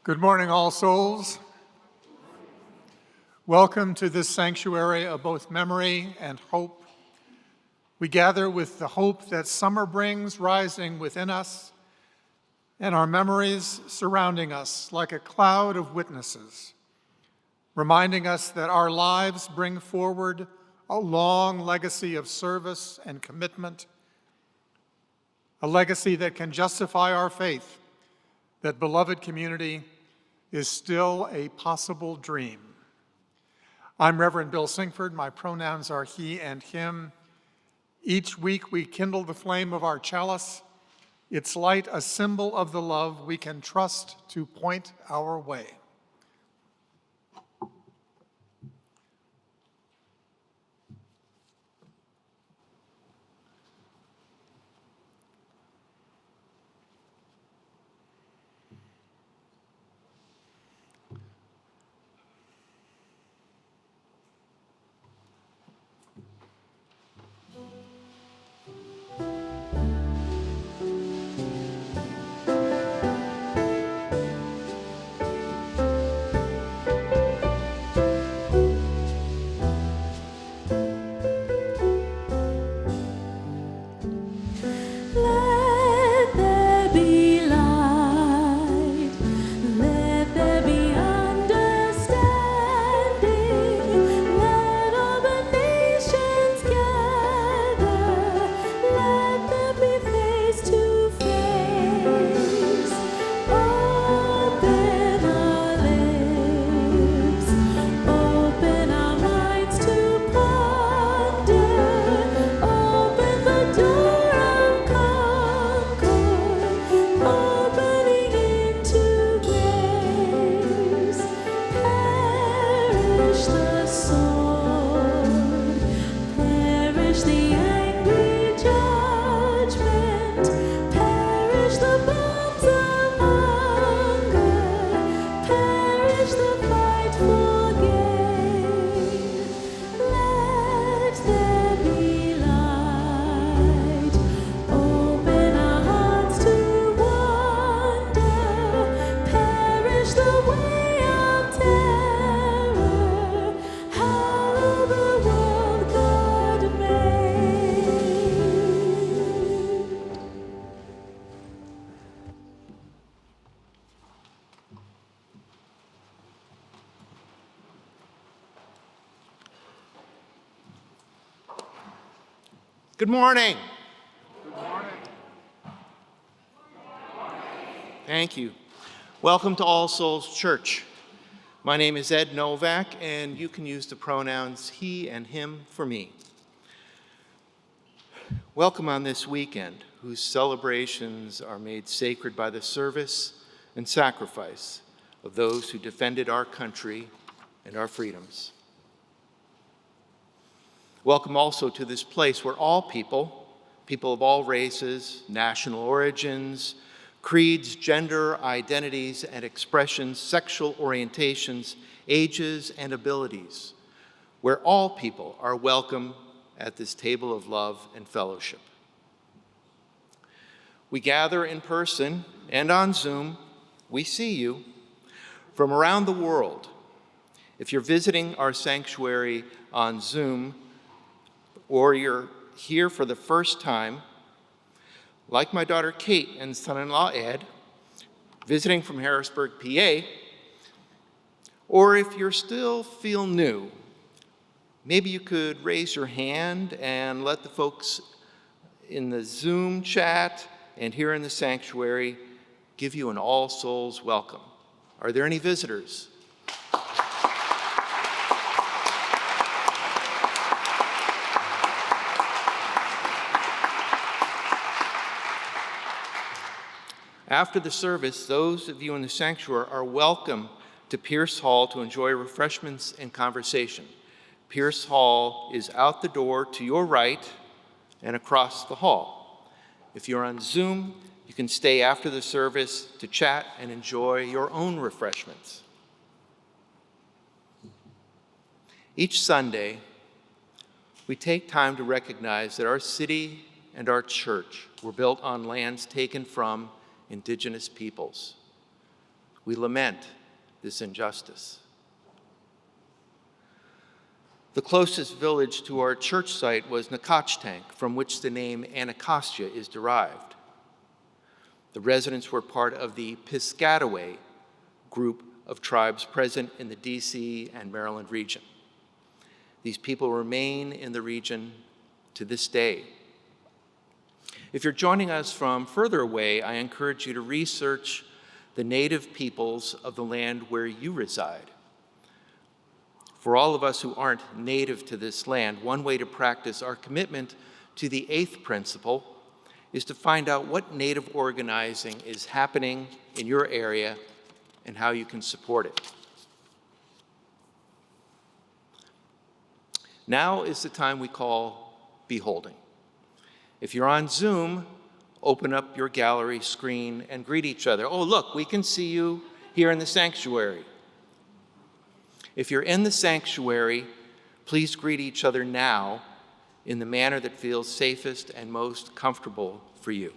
Good morning, All Souls. Welcome to this sanctuary of both memory and hope. We gather with the hope that summer brings rising within us and our memories surrounding us like a cloud of witnesses, reminding us that our lives bring forward a long legacy of service and commitment, a legacy that can justify our faith that beloved community is still a possible dream. I'm Reverend Bill Singford. My pronouns are he and him. Each week we kindle the flame of our chalice its light a symbol of the love we can trust to point our way. Good morning. Good morning. Thank you. Welcome to All Souls Church. My name is Ed Novak, and you can use the pronouns he and him for me. Welcome on this weekend, whose celebrations are made sacred by the service and sacrifice of those who defended our country and our freedoms. Welcome also to this place where all people of all races, national origins, creeds, gender identities and expressions, sexual orientations, ages and abilities, where all people are welcome at this table of love and fellowship. We gather in person and on Zoom. We see you from around the world. If you're visiting our sanctuary on Zoom, or you're here for the first time, like my daughter Kate and son-in-law Ed, visiting from Harrisburg, PA, or if you still feel new, maybe you could raise your hand and let the folks in the Zoom chat and here in the sanctuary give you an All Souls welcome. Are there any visitors? After the service, those of you in the sanctuary are welcome to Pierce Hall to enjoy refreshments and conversation. Pierce Hall is out the door to your right and across the hall. If you're on Zoom, you can stay after the service to chat and enjoy your own refreshments. Each Sunday, we take time to recognize that our city and our church were built on lands taken from Indigenous peoples. We lament this injustice. The closest village to our church site was Nacotchtank, from which the name Anacostia is derived. The residents were part of the Piscataway group of tribes present in the DC and Maryland region. These people remain in the region to this day. If you're joining us from further away, I encourage you to research the native peoples of the land where you reside. For all of us who aren't native to this land, one way to practice our commitment to the eighth principle is to find out what Native organizing is happening in your area and how you can support it. Now is the time we call Beholding. If you're on Zoom, open up your gallery screen and greet each other. Oh, look, we can see you here in the sanctuary. If you're in the sanctuary, please greet each other now in the manner that feels safest and most comfortable for you.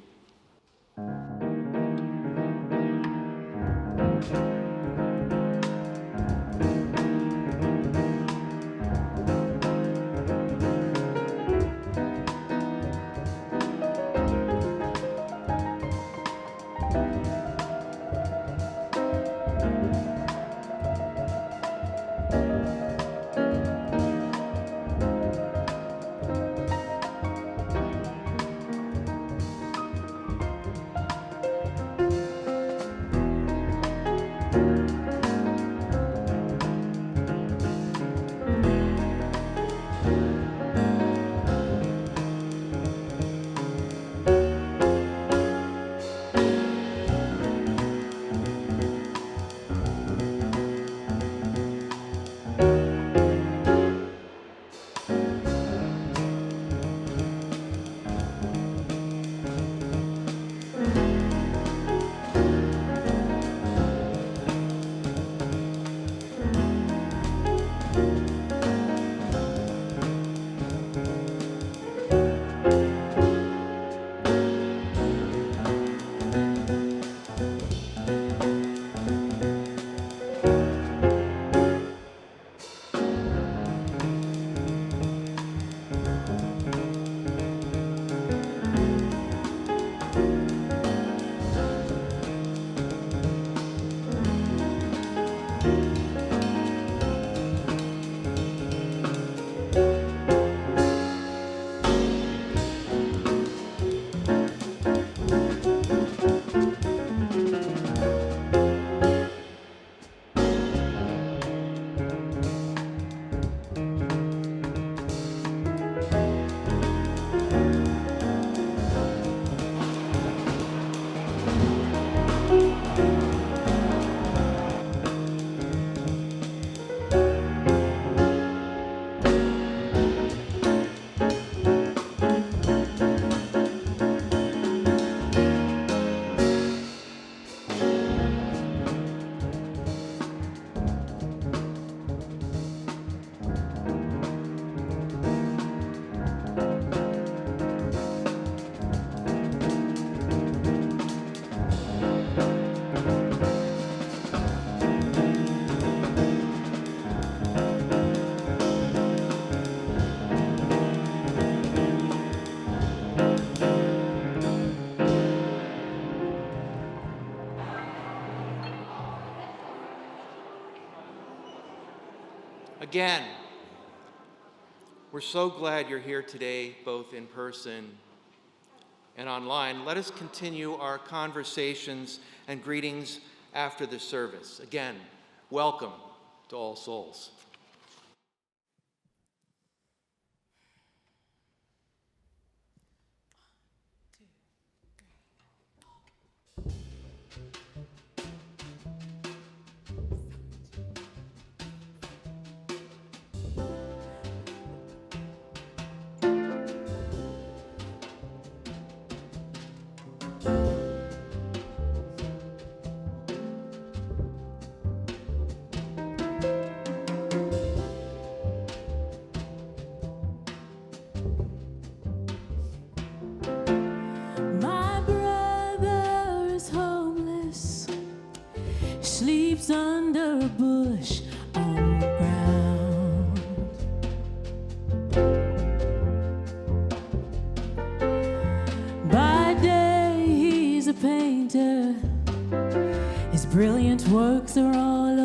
Again, we're so glad you're here today, both in person and online. Let us continue our conversations and greetings after the service. Again, welcome to All Souls. Sleeps under a bush on the ground. By day he's a painter. His brilliant works are all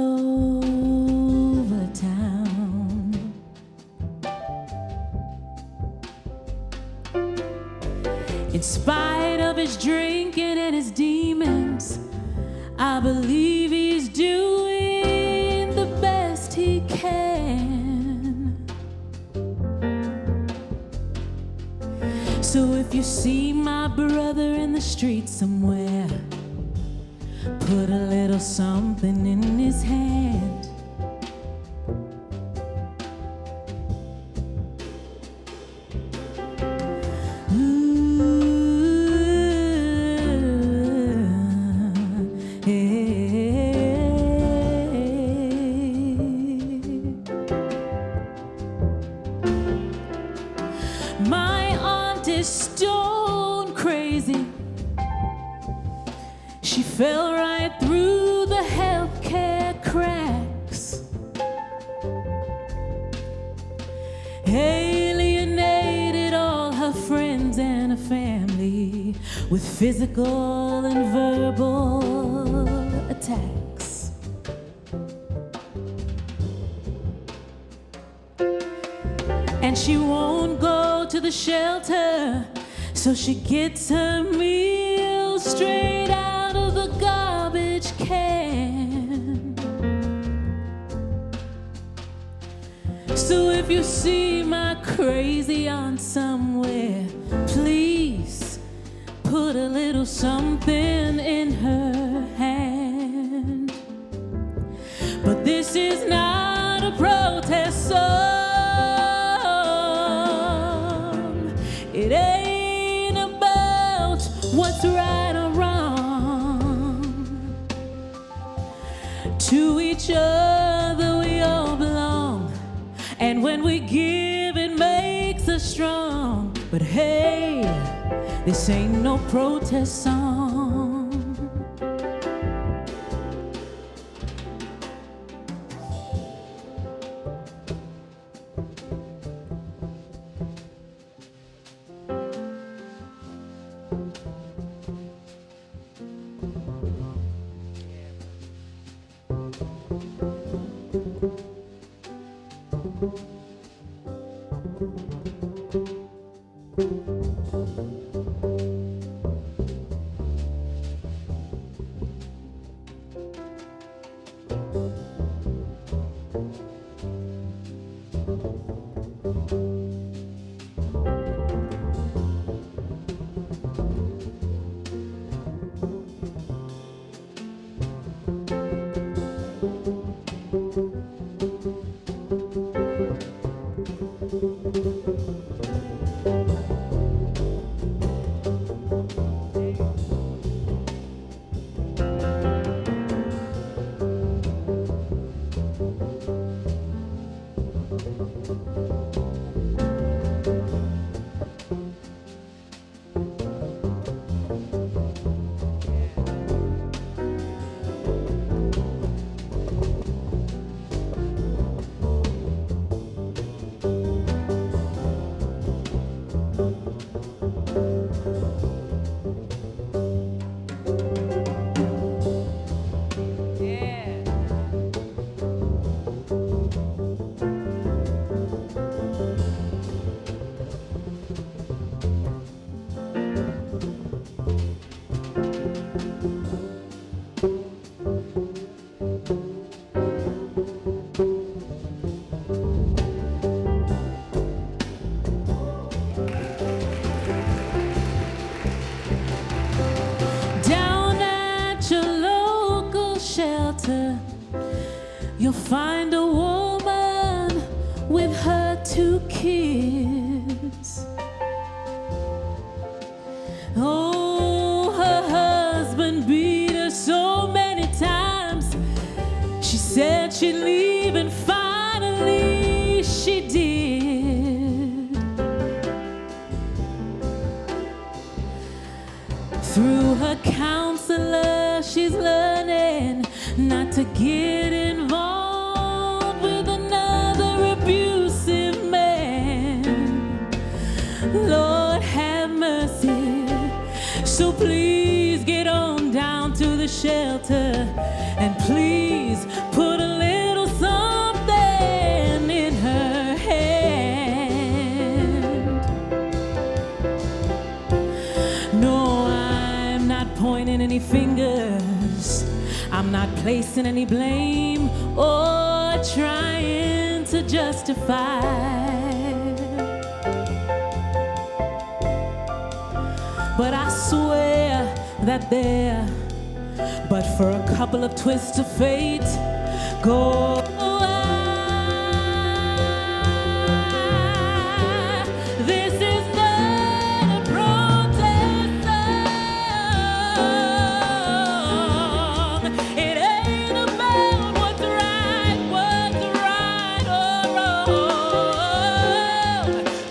over town. In spite of his drinking and his demons, I believe he's doing the best he can. So if if you see my brother in the street somewhere, put a little something in his hand. My aunt is stone crazy. She fell right through the healthcare cracks, alienated all her friends and her family with physical and verbal attacks. And she won't go to the shelter, so she gets her meals straight out of the garbage can. So if you see my crazy aunt somewhere, please put a little something in her hand. But this is not a protest song. It ain't about what's right or wrong. To each other we all belong, and when we give it makes us strong. But hey, this ain't no protest song. You'll find a woman with her 2 kids. Oh, her husband beat her so many times. She said she'd leave, and finally she did. Through her counselor, she's learning not to get involved with another abusive man. Lord have mercy. So please get on down to the shelter, and please put a little something in her hand. No, I'm not pointing any fingers. I'm not placing any blame or trying to justify. that there, but for a couple of twists of fate, go away. This is not a protest song. It ain't about what's right or wrong.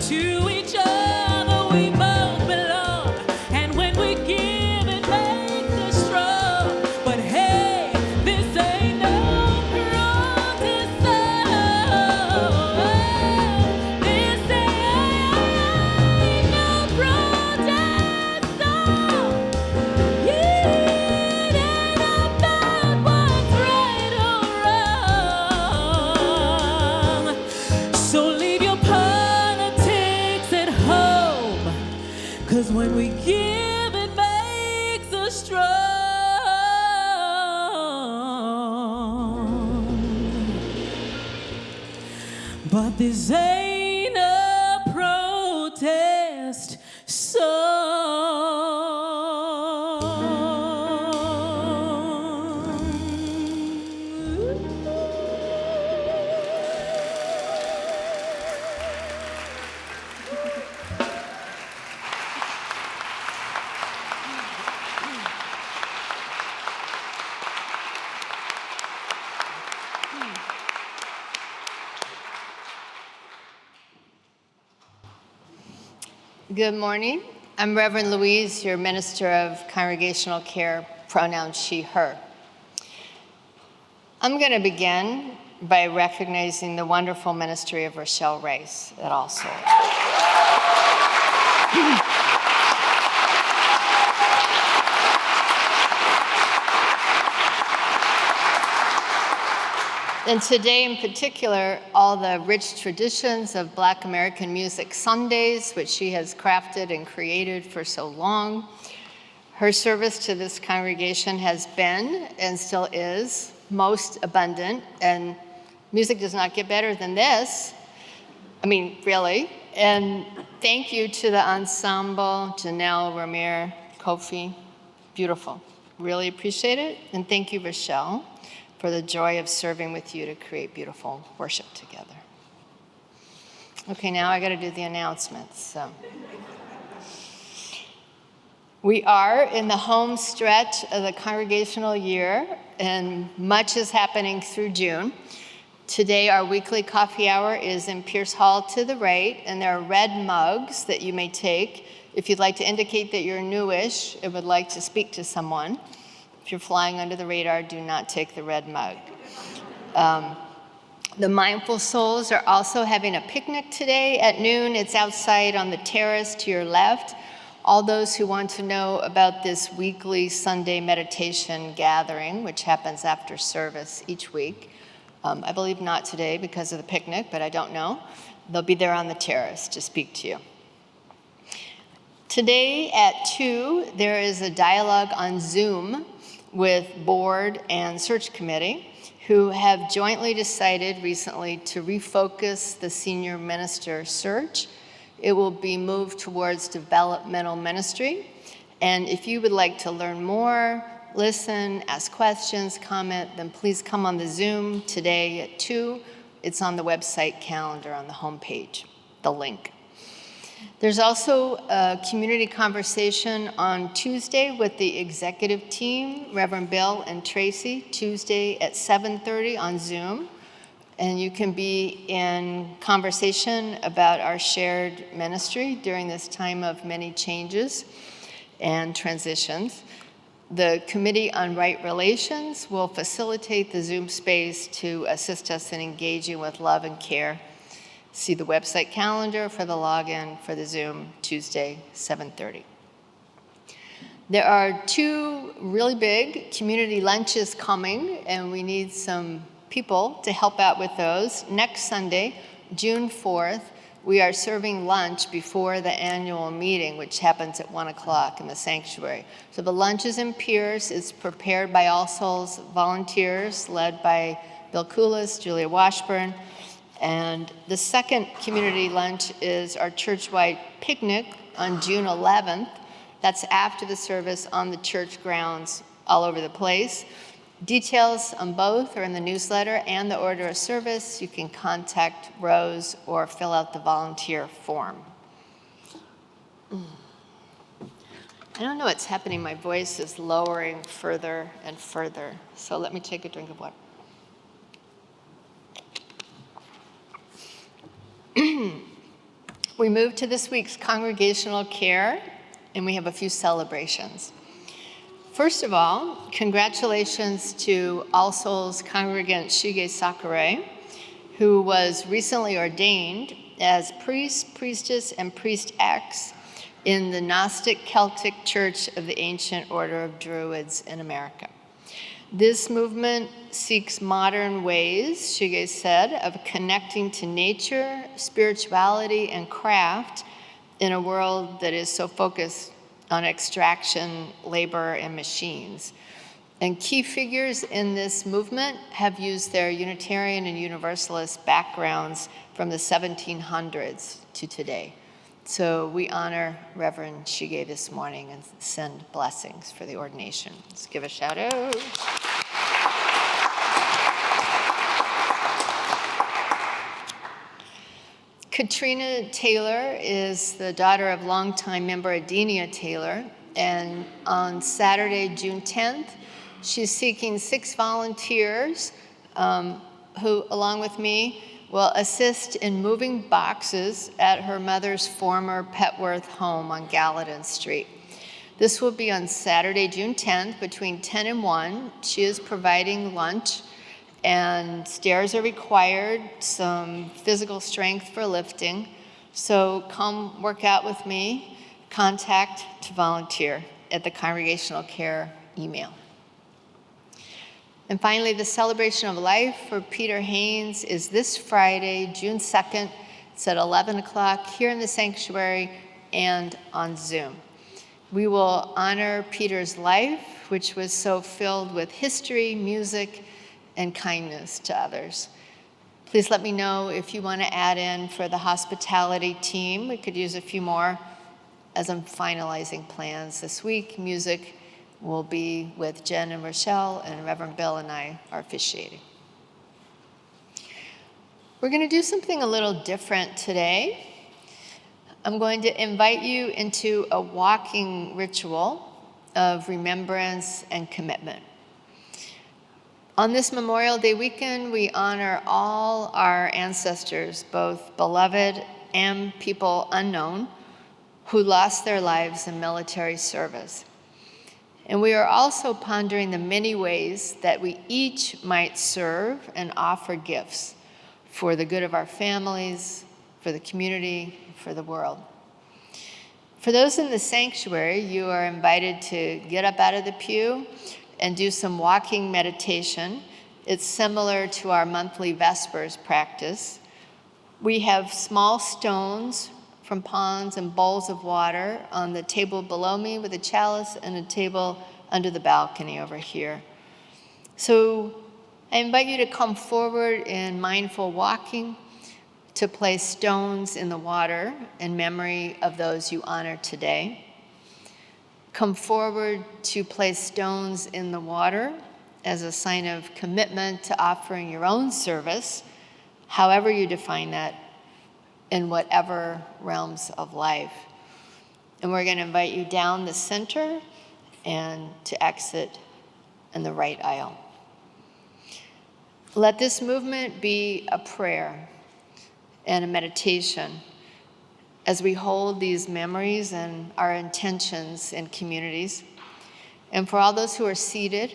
To each other we both belong, and when we give it makes us strong. But hey, this ain't no protest song. This ain't no protest song. It ain't about what's right or wrong. So leave your politics at home, 'cause when we give it makes us strong. But this ain't a protest Good morning. I'm Reverend Louise, your Minister of Congregational Care, pronoun she, her. I'm going to begin by recognizing the wonderful ministry of Rochelle Rice at All Souls. And today in particular, all the rich traditions of Black American Music Sundays, which she has crafted and created for so long. Her service to this congregation has been, and still is, most abundant, and music does not get better than this. I mean, really. And thank you to the ensemble, Janelle, Ramir, Kofi. Beautiful. Really appreciate it. And thank you, Rochelle, for the joy of serving with you to create beautiful worship together. Okay, now I got to do the announcements. So. We are in the home stretch of the congregational year, and much is happening through June. Today, our weekly coffee hour is in Pierce Hall to the right, and there are red mugs that you may take if you'd like to indicate that you're newish and would like to speak to someone. If you're flying under the radar, do not take the red mug. The Mindful Souls are also having a picnic today at noon. It's outside on the terrace to your left. All those who want to know about this weekly Sunday meditation gathering, which happens after service each week, I believe not today because of the picnic, but I don't know. They'll be there on the terrace to speak to you. Today at 2, there is a dialogue on Zoom with board and search committee, who have jointly decided recently to refocus the senior minister search. It will be moved towards developmental ministry. And if you would like to learn more, listen, ask questions, comment, then please come on the Zoom today at 2. It's on the website calendar on the homepage, the link. There's also a community conversation on Tuesday with the executive team, Reverend Bill and Tracy, Tuesday at 7:30 on Zoom. And you can be in conversation about our shared ministry during this time of many changes and transitions. The Committee on Right Relations will facilitate the Zoom space to assist us in engaging with love and care. See the website calendar for the login for the Zoom Tuesday, 7:30. There are 2 really big community lunches coming, and we need some people to help out with those. Next Sunday, June 4th, we are serving lunch before the annual meeting, which happens at 1 o'clock in the sanctuary. So the lunch is in Pierce. It's prepared by All Souls volunteers, led by Bill Koulis, Julia Washburn. And the second community lunch is our church-wide picnic on June 11th. That's after the service on the church grounds all over the place. Details on both are in the newsletter and the order of service. You can contact Rose or fill out the volunteer form. I don't know what's happening. My voice is lowering further and further. So let me take a drink of water. We move to this week's congregational care, and we have a few celebrations. First of all, congratulations to All Souls congregant Shige Sakurai, who was recently ordained as priest, priestess, and priest-ex in the Gnostic Celtic Church of the Ancient Order of Druids in America. This movement seeks modern ways, Shige said, of connecting to nature, spirituality, and craft in a world that is so focused on extraction, labor, and machines. And key figures in this movement have used their Unitarian and Universalist backgrounds from the 1700s to today. So we honor Reverend Shige this morning and send blessings for the ordination. Let's give a shout out. Katrina Taylor is the daughter of longtime member Adenia Taylor, and on Saturday, June 10th, she's seeking 6 volunteers who, along with me, will assist in moving boxes at her mother's former Petworth home on Gallatin Street. This will be on Saturday, June 10th, between 10 and 1. She is providing lunch, and stairs are required, some physical strength for lifting. So come work out with me, contact to volunteer at the Congregational Care email. And finally, the celebration of life for Peter Haynes is this Friday, June 2nd. It's at 11 o'clock here in the sanctuary and on Zoom. We will honor Peter's life, which was so filled with history, music, and kindness to others. Please let me know if you want to add in for the hospitality team. We could use a few more as I'm finalizing plans this week. Music will be with Jen and Rochelle, and Reverend Bill and I are officiating. We're going to do something a little different today. I'm going to invite you into a walking ritual of remembrance and commitment. On this Memorial Day weekend, we honor all our ancestors, both beloved and people unknown, who lost their lives in military service. And we are also pondering the many ways that we each might serve and offer gifts for the good of our families, for the community, for the world. For those in the sanctuary, you are invited to get up out of the pew and do some walking meditation. It's similar to our monthly Vespers practice. We have small stones from ponds and bowls of water on the table below me with a chalice and a table under the balcony over here. So I invite you to come forward in mindful walking to place stones in the water in memory of those you honor today. Come forward to place stones in the water as a sign of commitment to offering your own service, however you define that, in whatever realms of life. And we're going to invite you down the center and to exit in the right aisle. Let this movement be a prayer and a meditation as we hold these memories and our intentions in communities. And for all those who are seated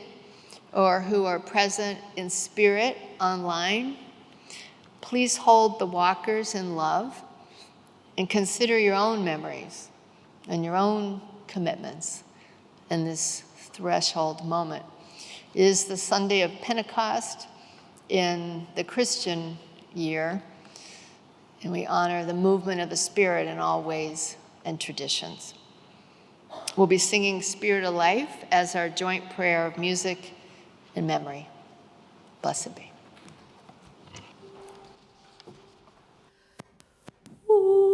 or who are present in spirit online, please hold the walkers in love and consider your own memories and your own commitments in this threshold moment. It is the Sunday of Pentecost in the Christian year, and we honor the movement of the Spirit in all ways and traditions. We'll be singing Spirit of Life as our joint prayer of music and memory. Blessed be. Ooh.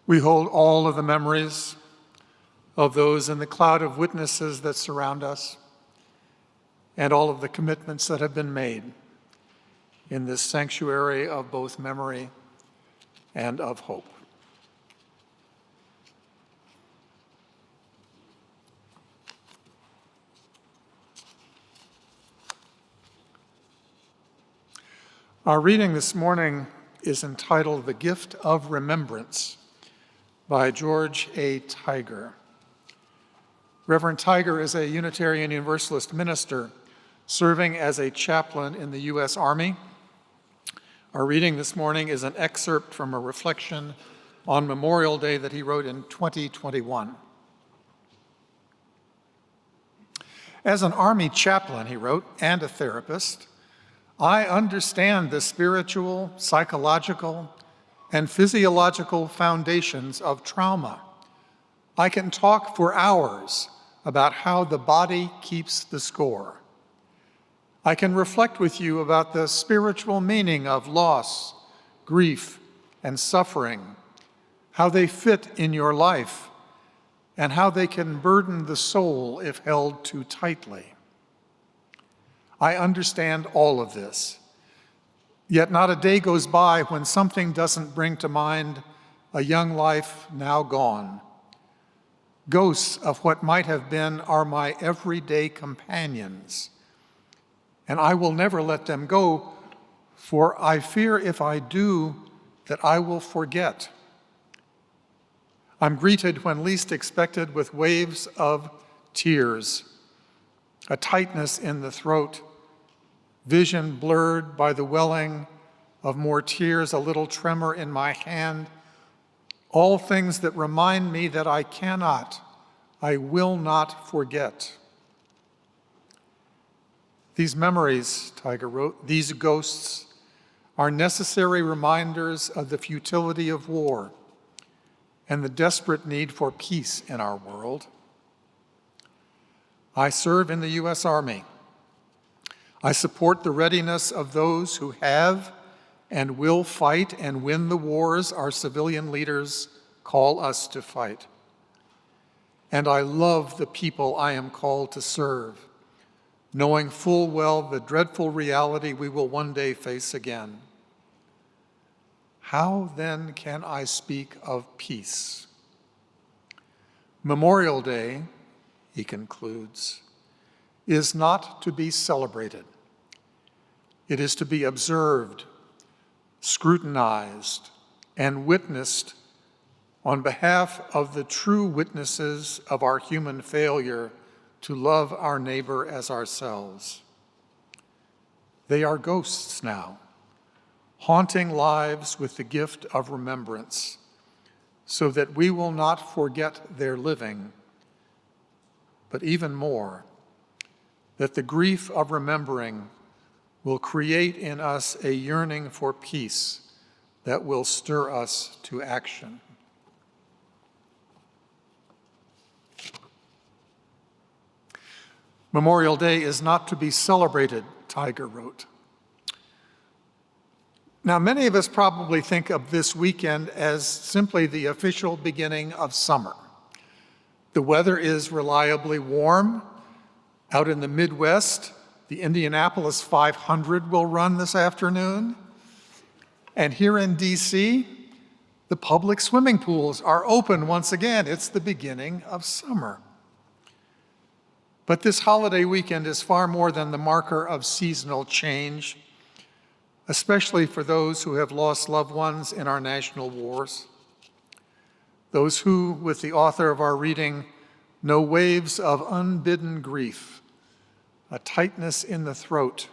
We hold all of the memories of those in the cloud of witnesses that surround us, and all of the commitments that have been made in this sanctuary of both memory and of hope. Our reading this morning is entitled The Gift of Remembrance by George A. Tiger. Reverend Tiger is a Unitarian Universalist minister serving as a chaplain in the U.S. Army. Our reading this morning is an excerpt from a reflection on Memorial Day that he wrote in 2021. As an Army chaplain, he wrote, and a therapist, I understand the spiritual, psychological, and physiological foundations of trauma. I can talk for hours about how the body keeps the score. I can reflect with you about the spiritual meaning of loss, grief, and suffering, how they fit in your life, and how they can burden the soul if held too tightly. I understand all of this, yet not a day goes by when something doesn't bring to mind a young life now gone. Ghosts of what might have been are my everyday companions, and I will never let them go, for I fear if I do, that I will forget. I'm greeted when least expected with waves of tears, a tightness in the throat, vision blurred by the welling of more tears, a little tremor in my hand, all things that remind me that I will not forget. These memories, Tiger wrote, these ghosts are necessary reminders of the futility of war and the desperate need for peace in our world. I serve in the U.S. Army. I support the readiness of those who have and will fight and win the wars our civilian leaders call us to fight. And I love the people I am called to serve, knowing full well the dreadful reality we will one day face again. How then can I speak of peace? Memorial Day, he concludes, is not to be celebrated. It is to be observed, scrutinized, and witnessed on behalf of the true witnesses of our human failure to love our neighbor as ourselves. They are ghosts now, haunting lives with the gift of remembrance, so that we will not forget their living, but even more, that the grief of remembering will create in us a yearning for peace that will stir us to action. Memorial Day is not to be celebrated, Tiger wrote. Now, many of us probably think of this weekend as simply the official beginning of summer. The weather is reliably warm. Out in the Midwest, the Indianapolis 500 will run this afternoon. And here in DC, the public swimming pools are open once again. It's the beginning of summer. But this holiday weekend is far more than the marker of seasonal change, especially for those who have lost loved ones in our national wars. Those who, with the author of our reading, know waves of unbidden grief, a tightness in the throat,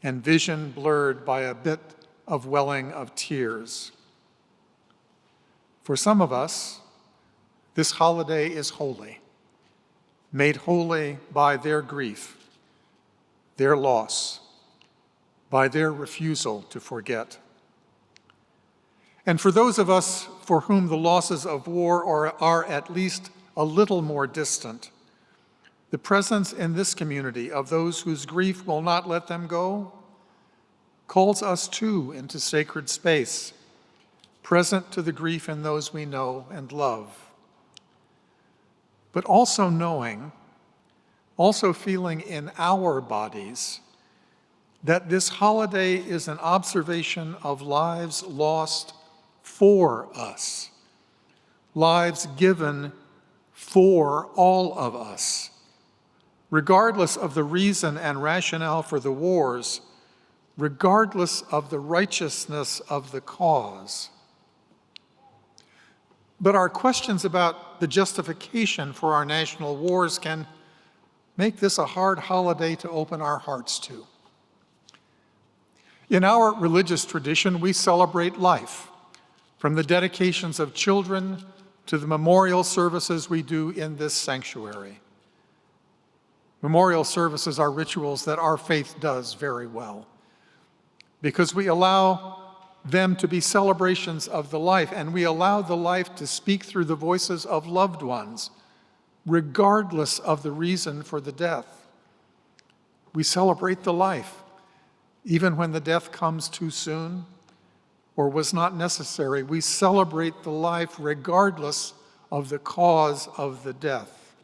and vision blurred by a bit of welling of tears. For some of us, this holiday is holy, made holy by their grief, their loss, by their refusal to forget. And for those of us for whom the losses of war are at least a little more distant, the presence in this community of those whose grief will not let them go calls us too into sacred space present to the grief in those we know and love, but also knowing, also feeling in our bodies that this holiday is an observation of lives lost for us, lives given for all of us, regardless of the reason and rationale for the wars, regardless of the righteousness of the cause. But our questions about the justification for our national wars can make this a hard holiday to open our hearts to. In our religious tradition, we celebrate life, from the dedications of children to the memorial services we do in this sanctuary. Memorial services are rituals that our faith does very well, because we allow them to be celebrations of the life, and we allow the life to speak through the voices of loved ones, regardless of the reason for the death. We celebrate the life, even when the death comes too soon or was not necessary. We celebrate the life regardless of the cause of the death,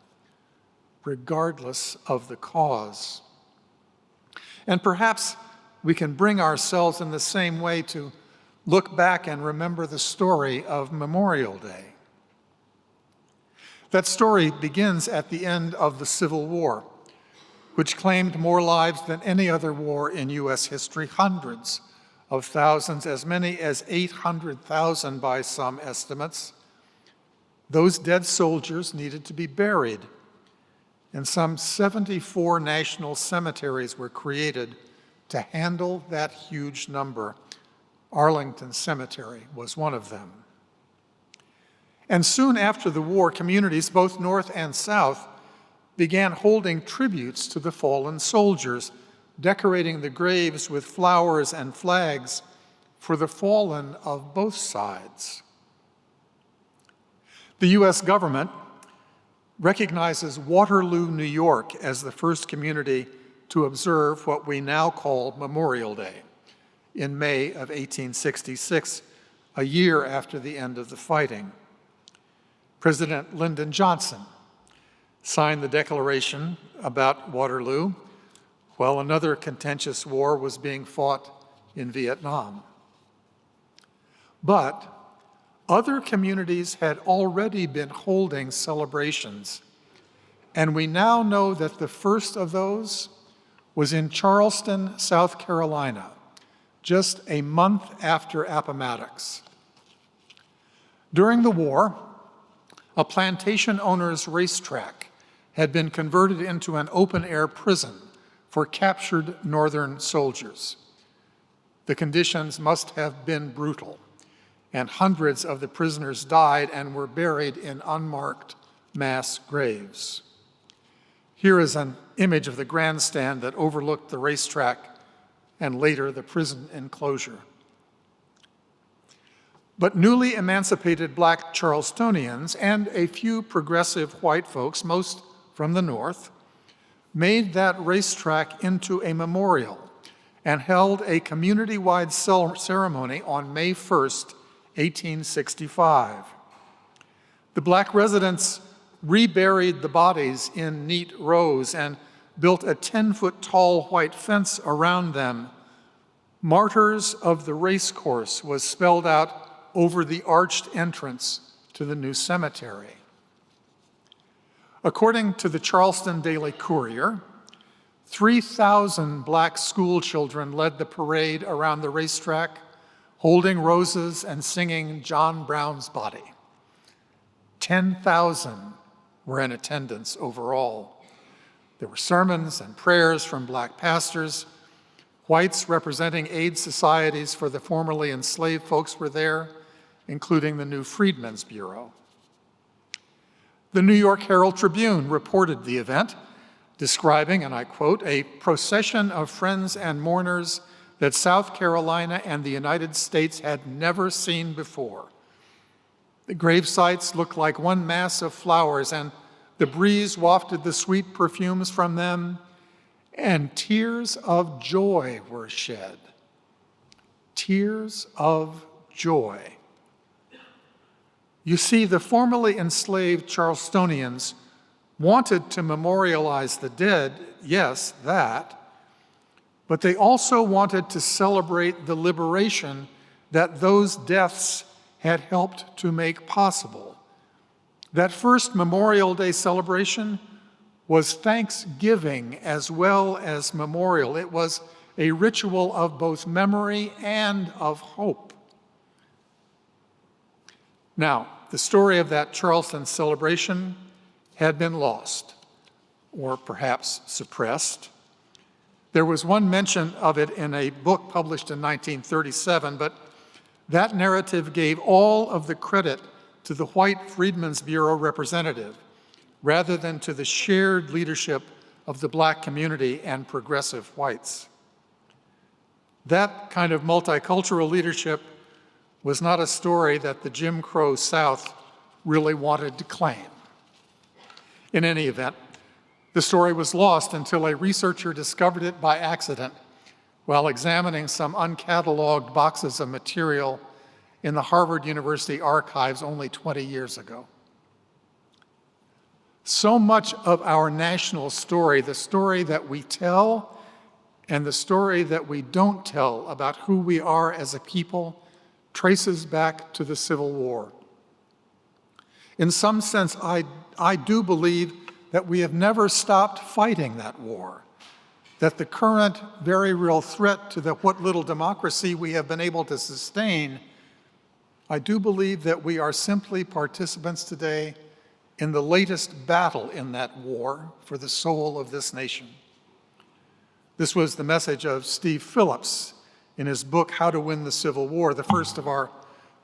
regardless of the cause. And perhaps we can bring ourselves in the same way to look back and remember the story of Memorial Day. That story begins at the end of the Civil War, which claimed more lives than any other war in U.S. history, hundreds of thousands, as many as 800,000 by some estimates. Those dead soldiers needed to be buried, and some 74 national cemeteries were created to handle that huge number. Arlington Cemetery was one of them. And soon after the war, communities, both North and South, began holding tributes to the fallen soldiers, decorating the graves with flowers and flags for the fallen of both sides. The U.S. government recognizes Waterloo, New York, as the first community to observe what we now call Memorial Day in May of 1866, a year after the end of the fighting. President Lyndon Johnson signed the Declaration about Waterloo while another contentious war was being fought in Vietnam. But other communities had already been holding celebrations, and we now know that the first of those was in Charleston, South Carolina, just a month after Appomattox. During the war, a plantation owner's racetrack had been converted into an open-air prison for captured Northern soldiers. The conditions must have been brutal, and hundreds of the prisoners died and were buried in unmarked mass graves. Here is an image of the grandstand that overlooked the racetrack and later the prison enclosure. But newly emancipated Black Charlestonians and a few progressive white folks, most from the North, made that racetrack into a memorial and held a community-wide ceremony on May 1st, 1865. The Black residents reburied the bodies in neat rows and built a 10-foot-tall white fence around them. Martyrs of the Race Course was spelled out over the arched entrance to the new cemetery. According to the Charleston Daily Courier, 3,000 Black school children led the parade around the racetrack, holding roses and singing John Brown's Body. 10,000 were in attendance overall. There were sermons and prayers from Black pastors. Whites representing aid societies for the formerly enslaved folks were there, including the new Freedmen's Bureau. The New York Herald Tribune reported the event, describing, and I quote, "a procession of friends and mourners that South Carolina and the United States had never seen before. The grave sites looked like one mass of flowers, and the breeze wafted the sweet perfumes from them, and tears of joy were shed." Tears of joy You see, the formerly enslaved Charlestonians wanted to memorialize the dead, yes, that, but they also wanted to celebrate the liberation that those deaths had helped to make possible. That first Memorial Day celebration was thanksgiving as well as memorial. It was a ritual of both memory and of hope. Now, the story of that Charleston celebration had been lost, or perhaps suppressed. There was one mention of it in a book published in 1937, but that narrative gave all of the credit to the white Freedmen's Bureau representative, rather than to the shared leadership of the black community and progressive whites. That kind of multicultural leadership was not a story that the Jim Crow South really wanted to claim. In any event, the story was lost until a researcher discovered it by accident while examining some uncatalogued boxes of material in the Harvard University archives only 20 years ago. So much of our national story, the story that we tell and the story that we don't tell about who we are as a people, traces back to the Civil War. In some sense, I do believe that we have never stopped fighting that war, that the current very real threat to what little democracy we have been able to sustain, I do believe that we are simply participants today in the latest battle in that war for the soul of this nation. This was the message of Steve Phillips in his book, How to Win the Civil War, the first of our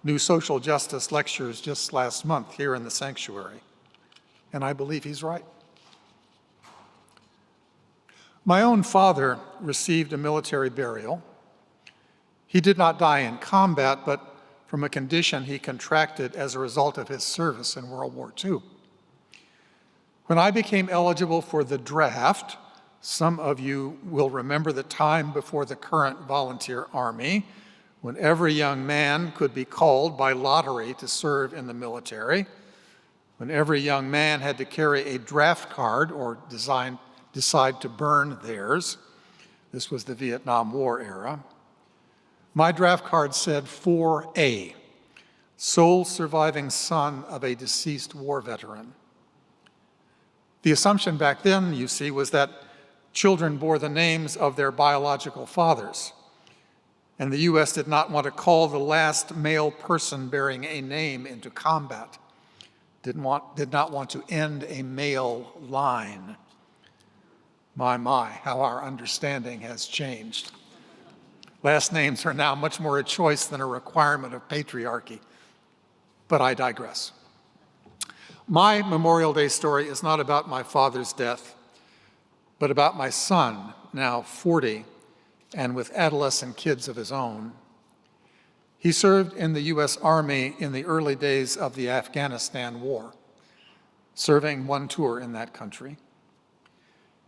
new social justice lectures just last month here in the sanctuary. And I believe he's right. My own father received a military burial. He did not die in combat, but from a condition he contracted as a result of his service in World War II. When I became eligible for the draft, some of you will remember the time before the current volunteer army, when every young man could be called by lottery to serve in the military, when every young man had to carry a draft card or decide to burn theirs. This was the Vietnam War era. My draft card said 4A, sole surviving son of a deceased war veteran. The assumption back then, you see, was that children bore the names of their biological fathers, and the U.S. did not want to call the last male person bearing a name into combat, did not want to end a male line. My, how our understanding has changed. Last names are now much more a choice than a requirement of patriarchy, but I digress. My Memorial Day story is not about my father's death, but about my son, now 40, and with adolescent kids of his own. He served in the U.S. Army in the early days of the Afghanistan War, serving one tour in that country.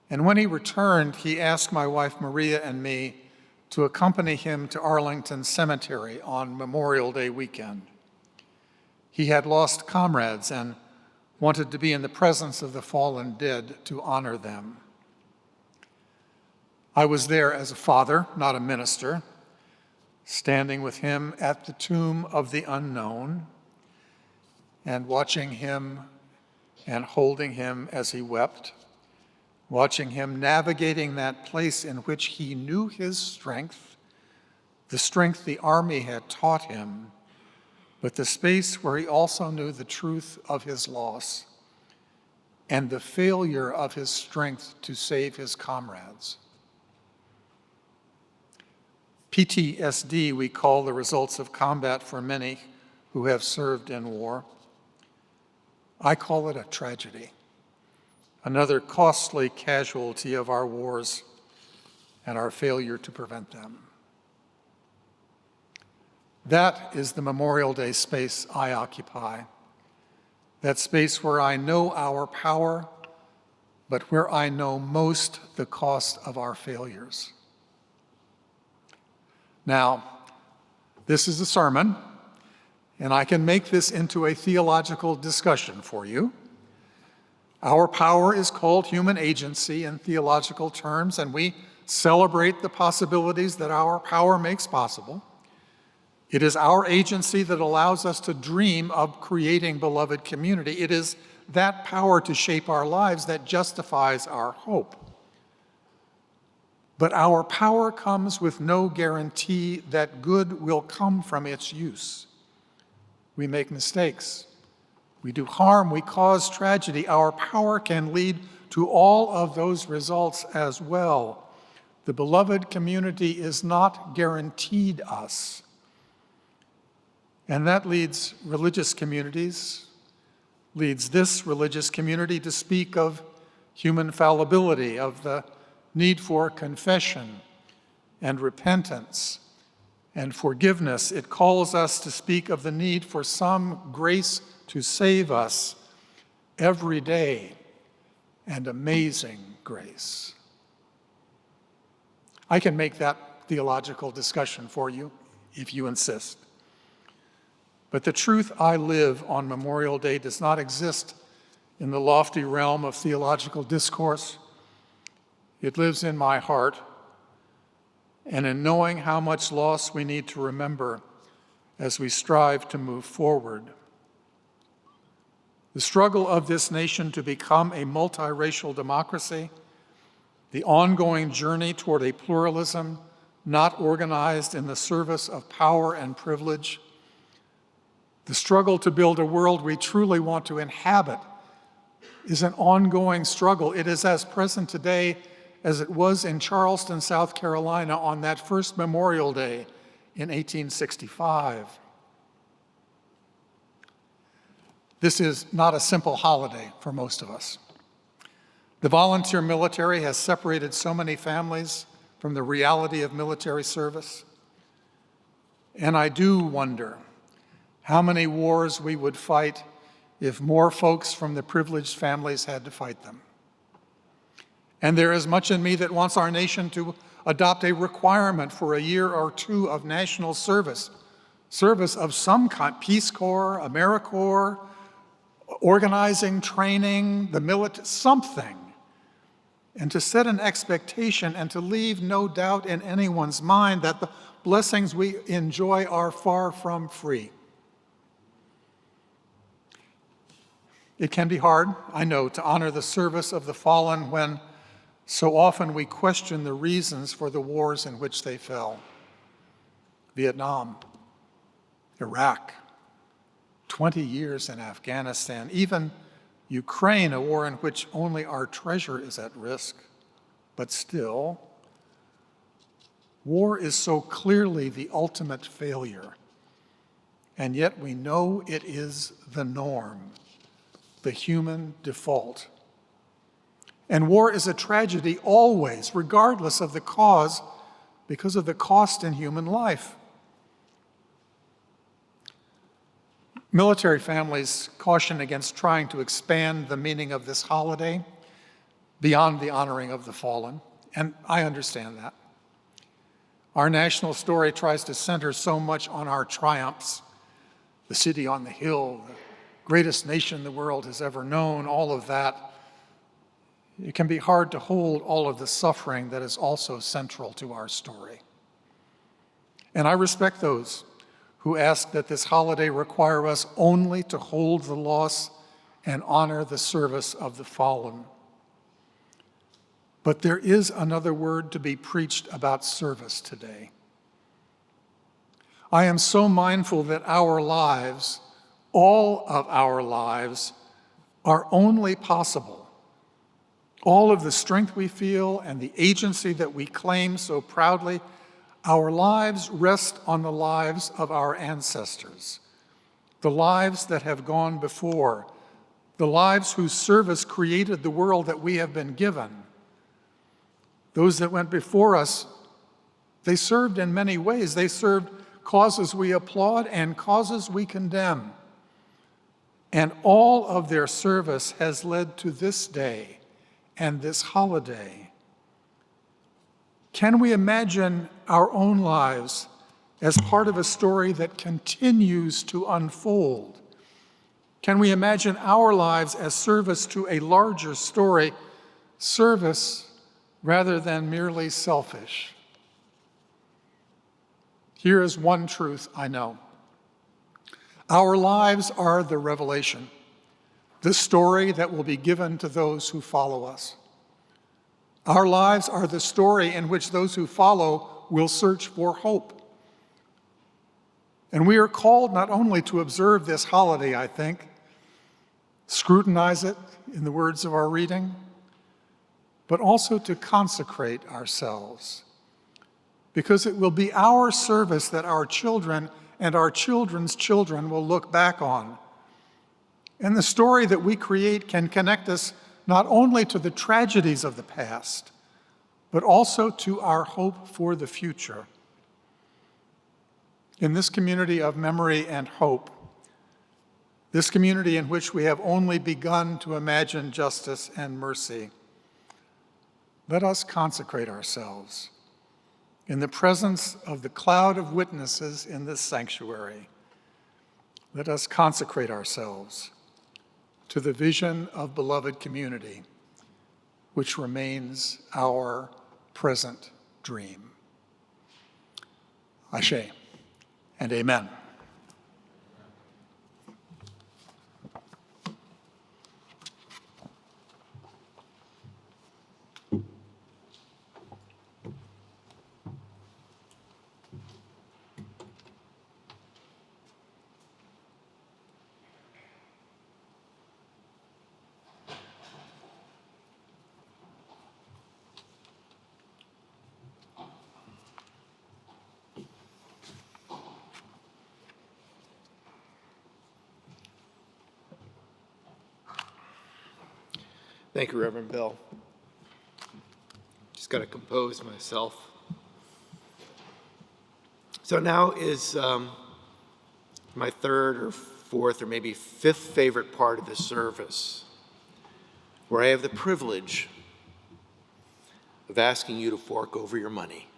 And when he returned, he asked my wife Maria and me to accompany him to Arlington Cemetery on Memorial Day weekend. He had lost comrades and wanted to be in the presence of the fallen dead to honor them. I was there as a father, not a minister, standing with him at the tomb of the unknown and watching him and holding him as he wept, watching him navigating that place in which he knew his strength, the strength the Army had taught him, but the space where he also knew the truth of his loss and the failure of his strength to save his comrades. PTSD, we call the results of combat for many who have served in war. I call it a tragedy, another costly casualty of our wars and our failure to prevent them. That is the Memorial Day space I occupy, that space where I know our power, but where I know most the cost of our failures. Now, this is a sermon, And I can make this into a theological discussion for you. Our power is called human agency in theological terms, and we celebrate the possibilities that our power makes possible. It is our agency that allows us to dream of creating beloved community. It is that power to shape our lives that justifies our hope. But our power comes with no guarantee that good will come from its use. We make mistakes. We do harm. We cause tragedy. Our power can lead to all of those results as well. The beloved community is not guaranteed us. And that leads religious communities, leads this religious community to speak of human fallibility, of the need for confession and repentance and forgiveness. It calls us to speak of the need for some grace to save us every day, and amazing grace. I can make that theological discussion for you if you insist. But the truth I live on Memorial Day does not exist in the lofty realm of theological discourse. It lives in my heart and in knowing how much loss we need to remember as we strive to move forward. The struggle of this nation to become a multiracial democracy, the ongoing journey toward a pluralism not organized in the service of power and privilege, the struggle to build a world we truly want to inhabit is an ongoing struggle. It is as present today as it was in Charleston, South Carolina on that first Memorial Day in 1865. This is not a simple holiday for most of us. The volunteer military has separated so many families from the reality of military service. And I do wonder how many wars we would fight if more folks from the privileged families had to fight them. And there is much in me that wants our nation to adopt a requirement for a year or two of national service of some kind, Peace Corps, AmeriCorps, organizing, training, the military, something. And to set an expectation and to leave no doubt in anyone's mind that the blessings we enjoy are far from free. It can be hard, I know, to honor the service of the fallen when so often we question the reasons for the wars in which they fell. Vietnam, Iraq, 20 years in Afghanistan, even Ukraine, a war in which only our treasure is at risk. But still, war is so clearly the ultimate failure, and yet we know it is the norm, the human default. And war is a tragedy always, regardless of the cause, because of the cost in human life. Military families caution against trying to expand the meaning of this holiday beyond the honoring of the fallen, and I understand that. Our national story tries to center so much on our triumphs, the city on the hill, the greatest nation the world has ever known, all of that. It can be hard to hold all of the suffering that is also central to our story. And I respect those who ask that this holiday require us only to hold the loss and honor the service of the fallen. But there is another word to be preached about service today. I am so mindful that our lives, all of our lives, are only possible. All of the strength we feel and the agency that we claim so proudly, our lives rest on the lives of our ancestors, the lives that have gone before, the lives whose service created the world that we have been given. Those that went before us, they served in many ways. They served causes we applaud and causes we condemn. And all of their service has led to this day and this holiday. Can we imagine our own lives as part of a story that continues to unfold? Can we imagine our lives as service to a larger story, service rather than merely selfish? Here is one truth I know. Our lives are the revelation, the story that will be given to those who follow us. Our lives are the story in which those who follow will search for hope. And we are called not only to observe this holiday, I think, scrutinize it in the words of our reading, but also to consecrate ourselves, because it will be our service that our children and our children's children will look back on. And the story that we create can connect us not only to the tragedies of the past, but also to our hope for the future. In this community of memory and hope, this community in which we have only begun to imagine justice and mercy, let us consecrate ourselves in the presence of the cloud of witnesses in this sanctuary. Let us consecrate ourselves to the vision of beloved community, which remains our present dream. Ashe and amen. Thank you, Reverend Bill. Just got to compose myself. So now is my third or fourth or maybe fifth favorite part of the service, where I have the privilege of asking you to fork over your money.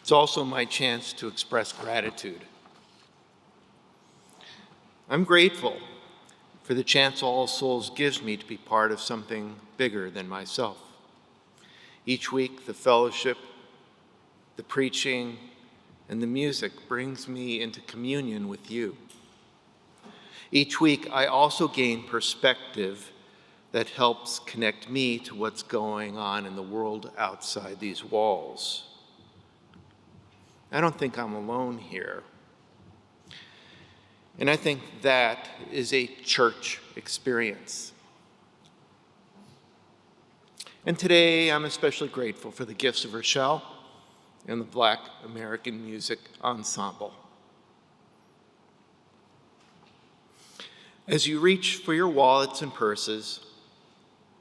It's also my chance to express gratitude. I'm grateful for the chance All Souls gives me to be part of something bigger than myself. Each week, the fellowship, the preaching, and the music brings me into communion with you. Each week, I also gain perspective that helps connect me to what's going on in the world outside these walls. I don't think I'm alone here. And I think that is a church experience. And today, I'm especially grateful for the gifts of Rochelle and the Black American Music Ensemble. As you reach for your wallets and purses,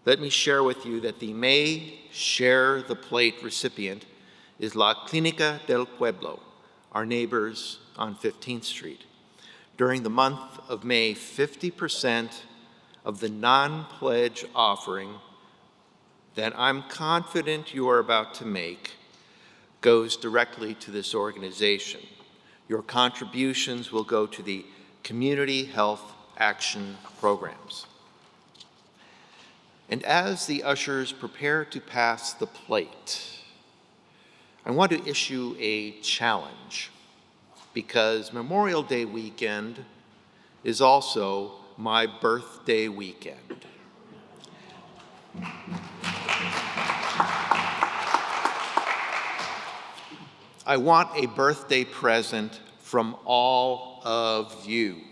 let me share with you that the May Share the Plate recipient is La Clínica del Pueblo, our neighbors on 15th Street. During the month of May, 50% of the non-pledge offering that I'm confident you are about to make goes directly to this organization. Your contributions will go to the Community Health Action Programs. And as the ushers prepare to pass the plate, I want to issue a challenge, because Memorial Day weekend is also my birthday weekend. I want a birthday present from all of you.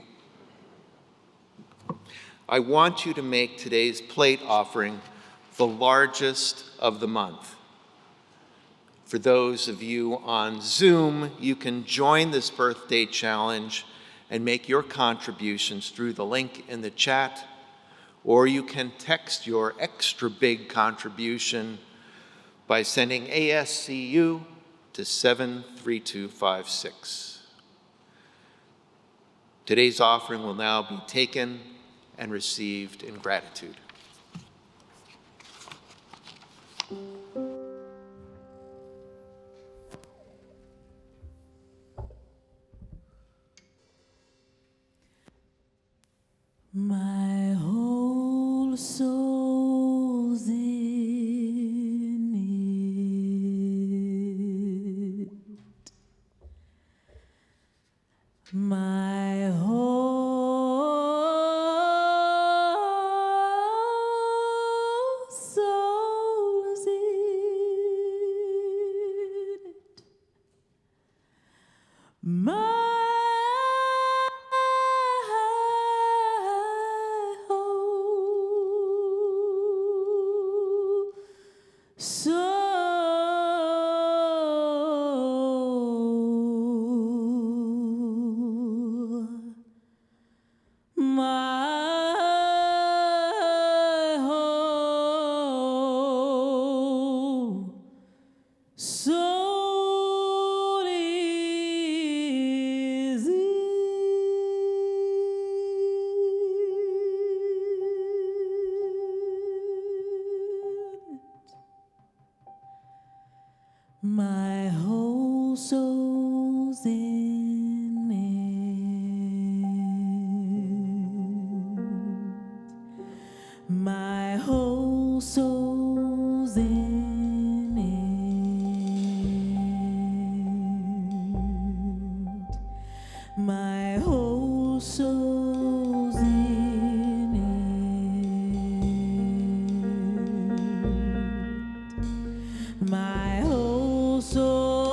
I want you to make today's plate offering the largest of the month. For those of you on Zoom, you can join this birthday challenge and make your contributions through the link in the chat, or you can text your extra big contribution by sending ASCU to 73256. Today's offering will now be taken and received in gratitude. My whole soul is in it. My whole soul, my whole soul is my whole soul's in it. My whole soul's in it. My whole soul's in it. My whole soul,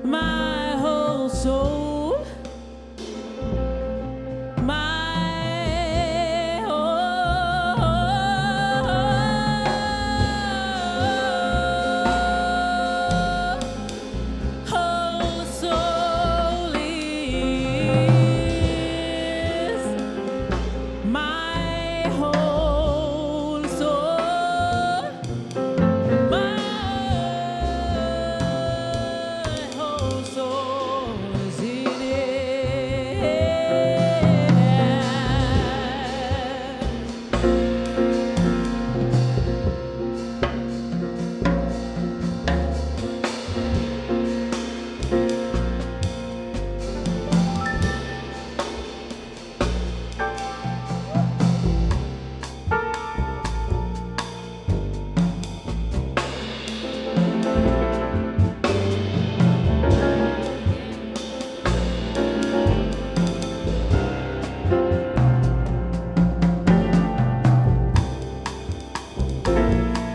my whole soul, my whole soul is my whole soul, my whole soul is in it.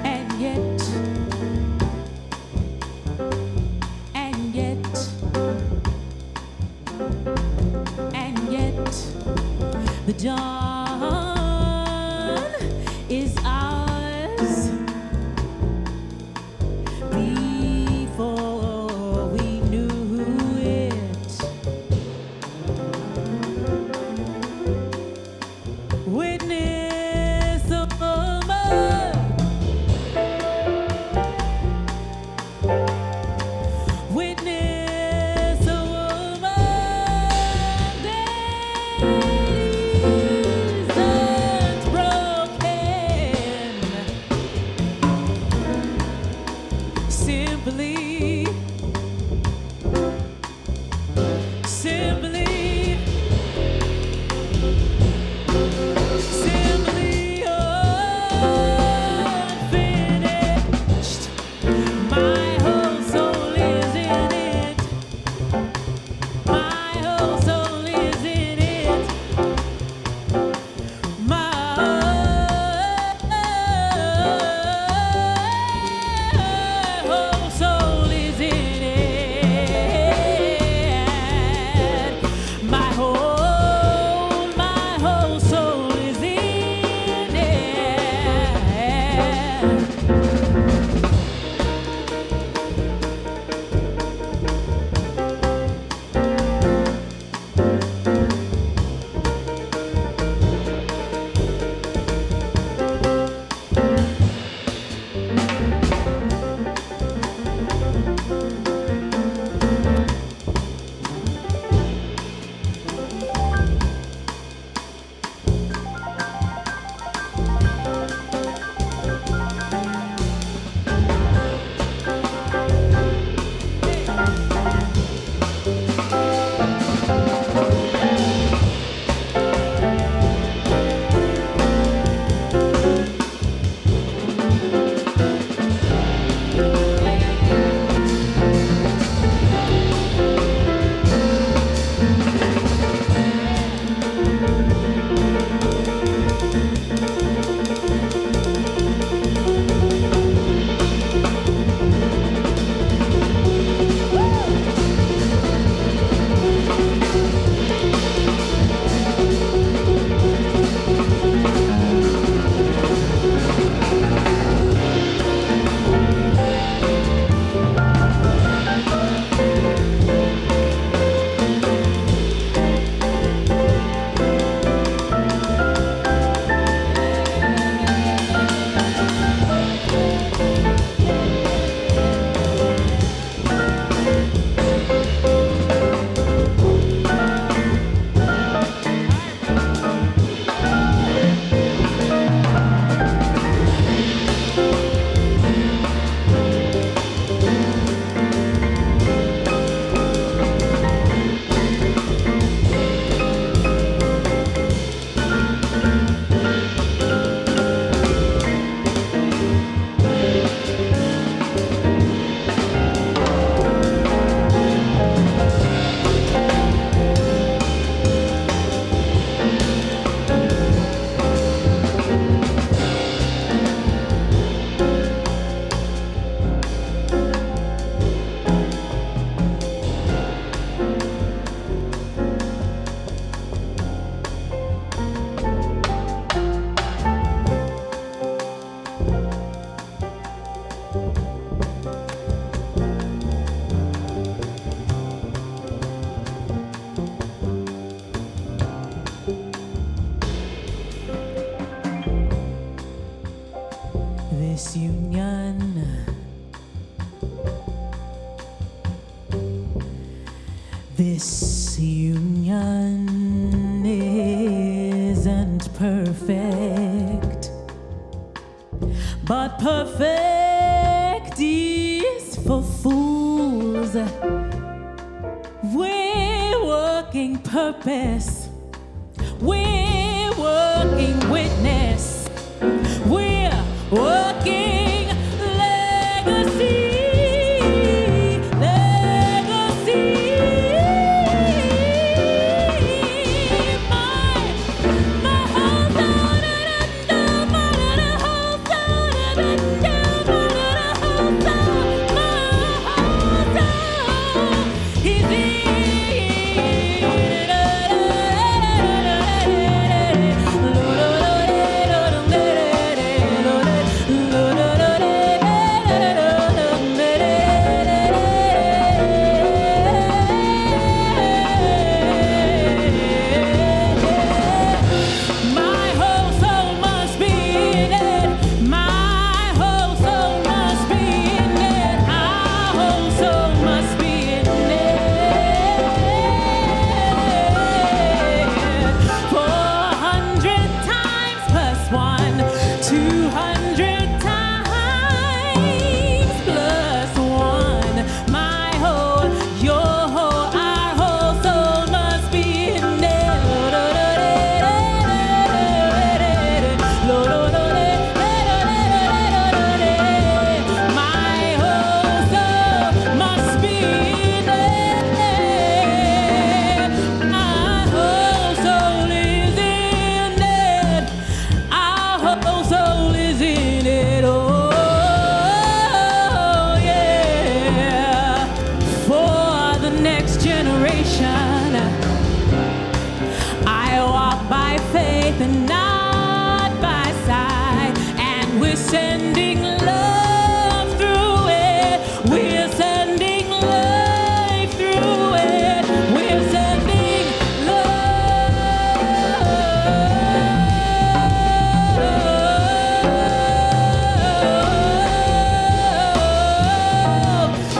And yet, and yet, and yet, the dawn is ours before we knew it. Witness the moment. Witness a woman that isn't broken. Simply, simply, simply. this union. This union isn't perfect, but perfect is for fools. We're working purpose, we're working witness, we're working legacy. I walk by faith and not by sight, and we're sending love through it. We're sending life through it. We're sending love.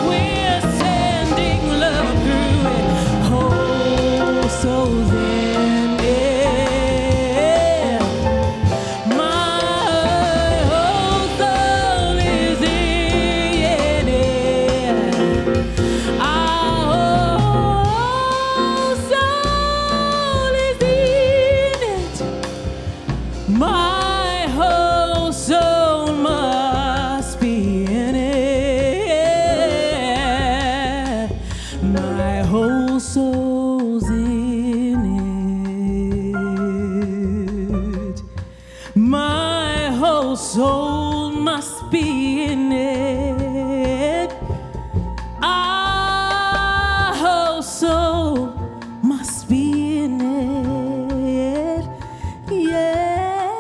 We're sending love through it. Whole souls in it. My whole soul is in it. Our whole soul is in it. My whole soul must be in it. My whole soul's in it. My whole soul must be in it. Our whole soul must be in it. Yeah,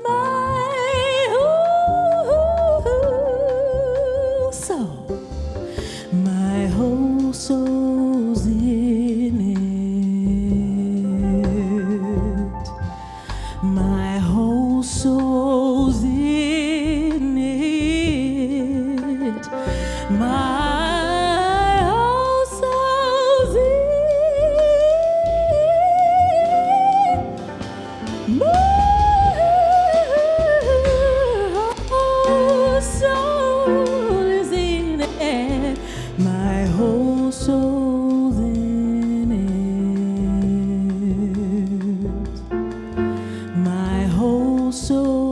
my whole soul. My whole soul's in it. My whole soul's in it. My whole soul's in it. My whole soul is in it. My whole soul's in it. My whole soul.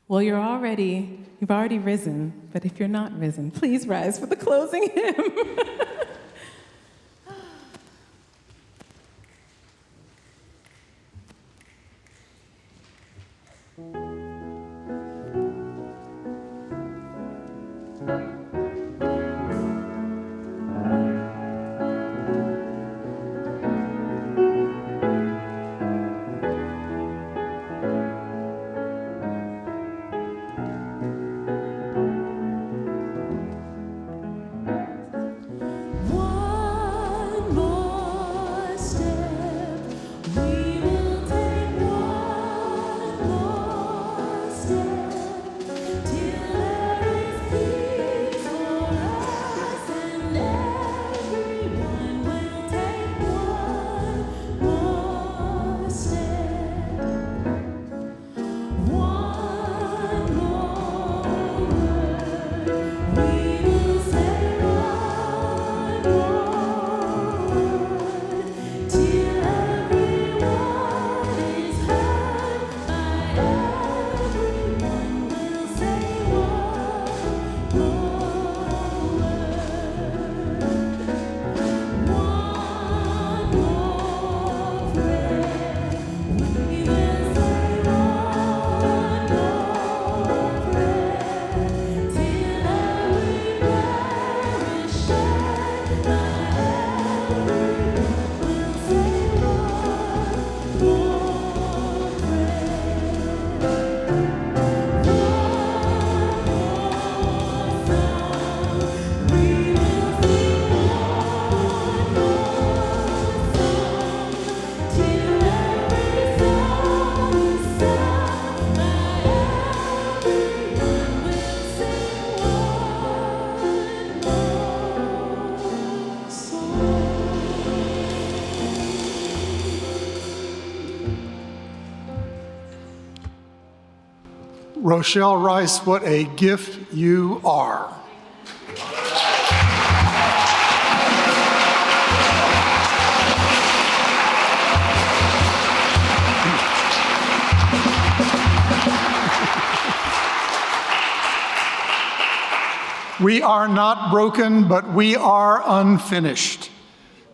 Well, you've already risen, but if you're not risen, please rise for the closing hymn. One more step, we will take one more step, till there is peace for us, and everyone will take one more step. One more word, we will say one more word, till everyone is heard by everyone. Will say one more word, one more prayer. We will say one more prayer, till every prayer is shared by everyone. We'll say one more prayer, one more song. We will sing one more song, till every song is sung by everyone. We'll sing one more song. Rochelle Rice, what a gift you are. We are not broken, but we are unfinished.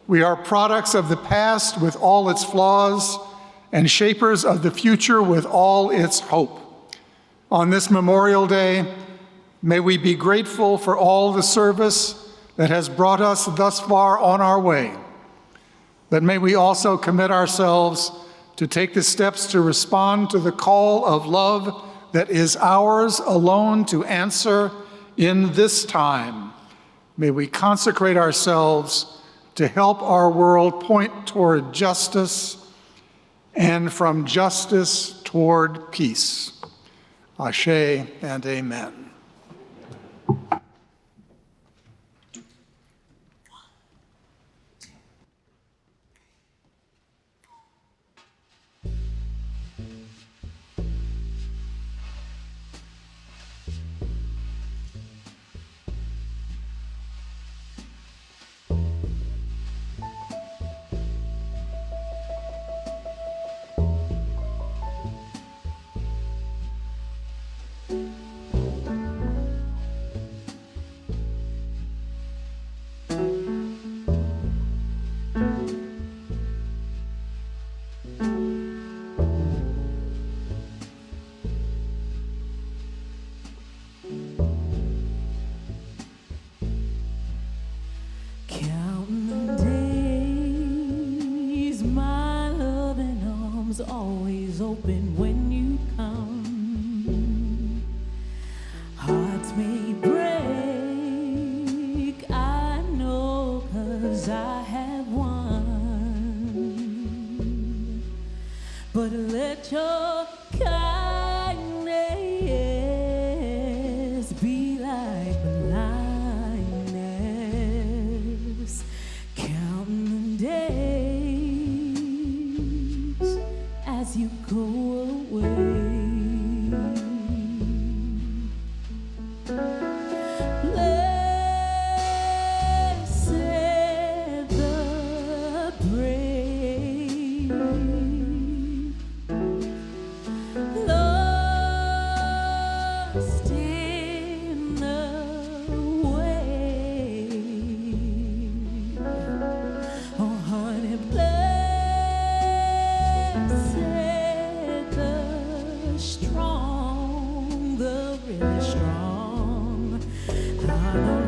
We are products of the past with all its flaws and shapers of the future with all its hope. On this Memorial Day, may we be grateful for all the service that has brought us thus far on our way. But may we also commit ourselves to take the steps to respond to the call of love that is ours alone to answer in this time. May we consecrate ourselves to help our world point toward justice and from justice toward peace. Ashe and amen. Counting the days, my loving arms always open when you come. Hearts may break, I know, 'cause I have won. But let your kindness be like blindness, counting the days as you go away. Blessed the brave, Lord strong, the really strong. I know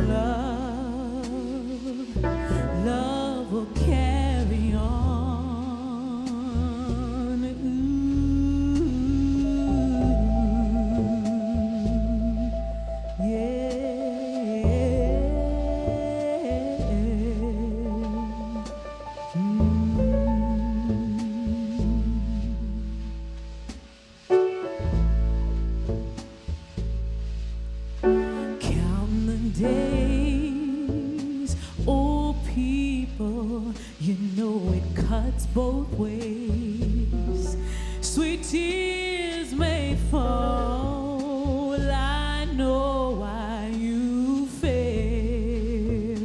love will carry on. Ooh, Count the days, oh people, you know it cuts both ways. Sweet tears may fall, I know why you fail,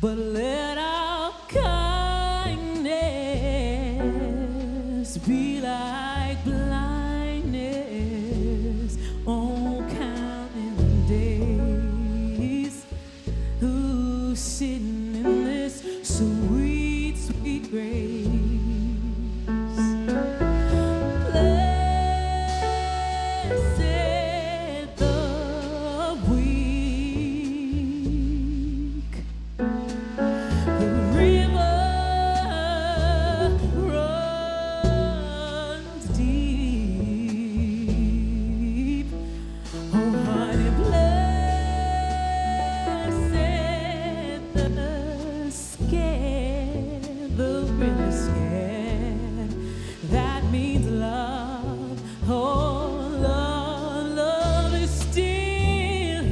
but let our kindness be like blindness. Oh, counting the days, who's sitting in this sweet, sweet grace. Blessed the weak, the river runs deep. Oh, honey, blessed the scared, the really scared. That means love. Oh, love is still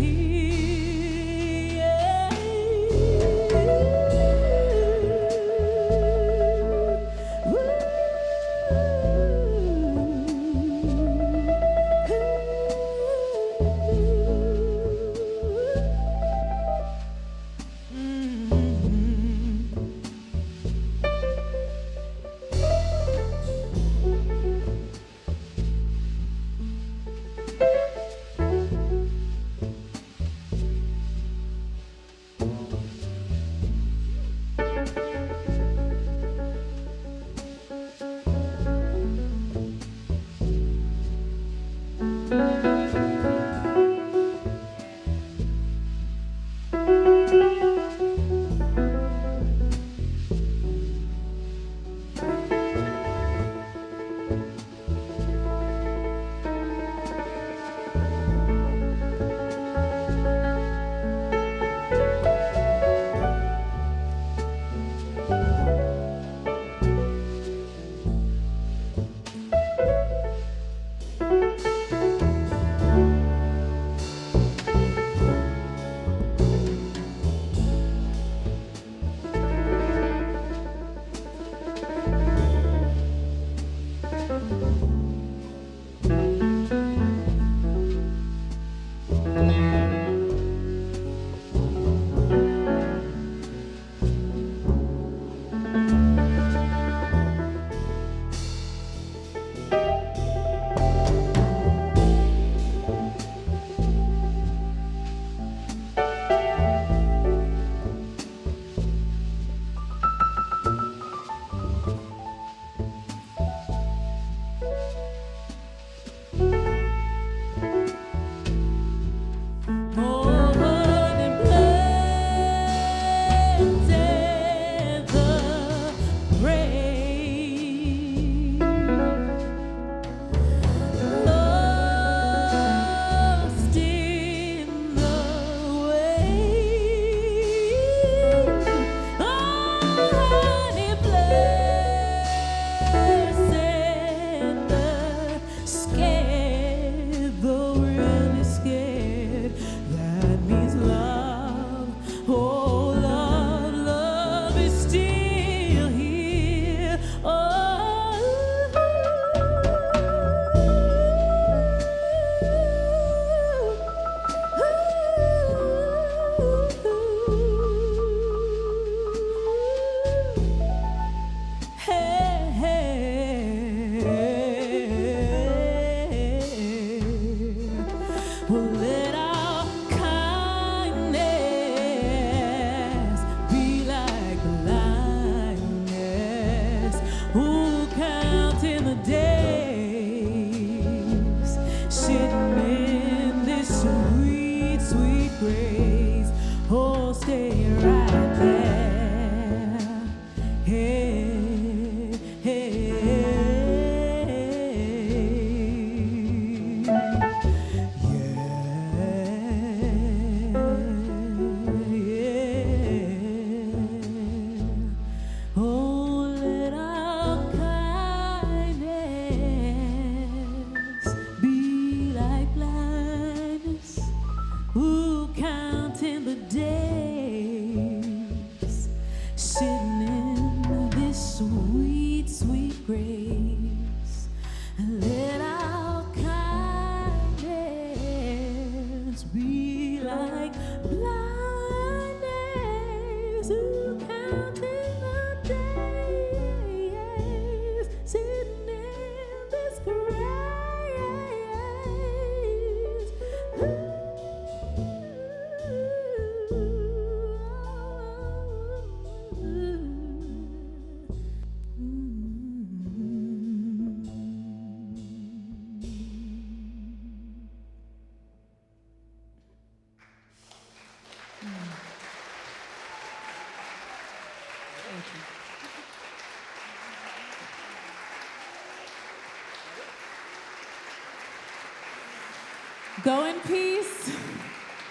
Go in peace.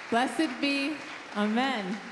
Blessed be. Amen.